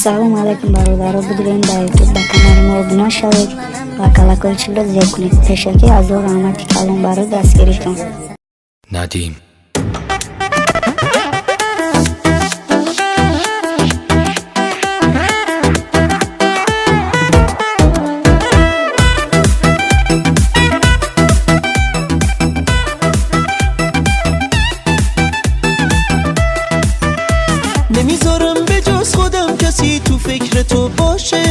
Assalamu alaikum برادران، بگیرین در یوتیوب به کانال ما ابنا شوید و کلکل رو زیر کنید. تشکر از رحمتی کلام برای دستگیریتون. ندیم نمیذارم به جز خودم کسی تو فکر تو باشه،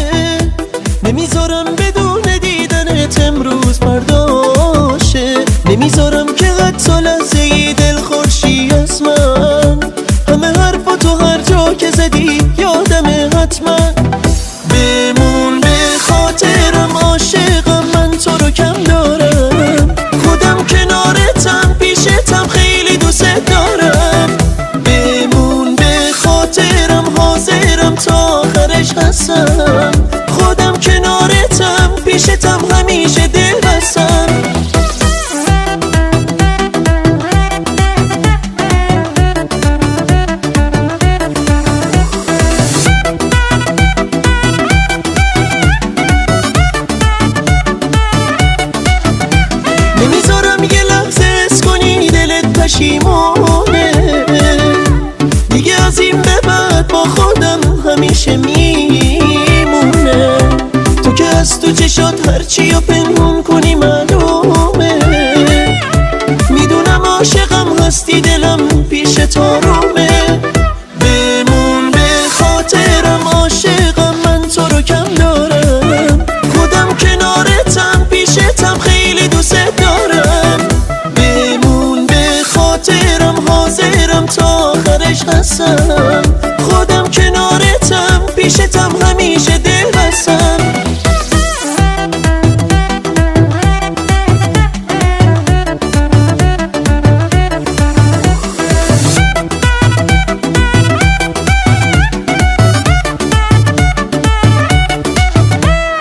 نمیذارم بدون دیدنت امروز پرداشه، نمیذارم که حتی لحظه ای دل خورشی از من، همه حرفا تو هر جا که زدی یادمه حتما. بمون به خاطرم عاشقم، من تو رو کم دارم، خودم کنارتم پیشتم خیلی دوست دارم. بمون به خاطرم حاضرم تا آخرش هستم، خودم کنارتم پیشتم همیشه دل بستم. نمیذارم یه لحظه حس کنی دلت پشیمونه، دیگه از این به بعد با خودم همیشه میمونه. تو که از تو چشات هرچی رو پنهون کنی معلومه، میدونم عاشقم هستی دلم پیش تو رومه. بمون به خاطرم عاشقم، من تو رو کم دارم، خودم کنارتم پیشتم خیلی دوست دارم. بمون به خاطرم حاضرم تا آخرش هستم، خودم کنارتم پیشتم همیشه دل بستم.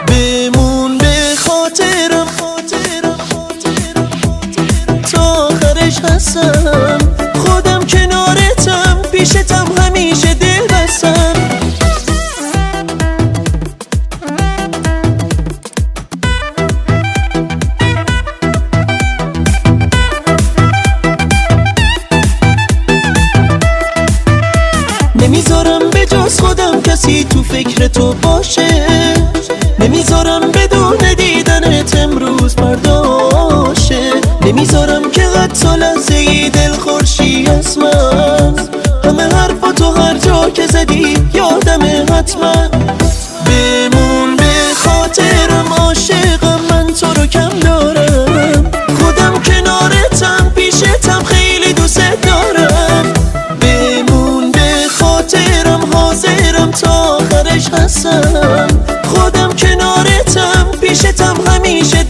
بمون به خاطرم تا آخرش هستم، خودم کنارتم پیشتم همیشه دل بستم. نمیذارم به جز خودم کسی تو فکر تو باشه، نمیذارم بدون دیدنت امروز پرداشه، نمیذارم که حتی لحظه ای دل خورشی از من، همه حرفا تو هر جا که زدی یادمه حتما. بمون به خاطرم عاشقم، من تو رو کم دارم، خودم کنارتم پیشتم خیلی دوست دارم. بمون به خاطرم حاضرم تا آخرش هستم، خودم کنارتم پیشتم همیشه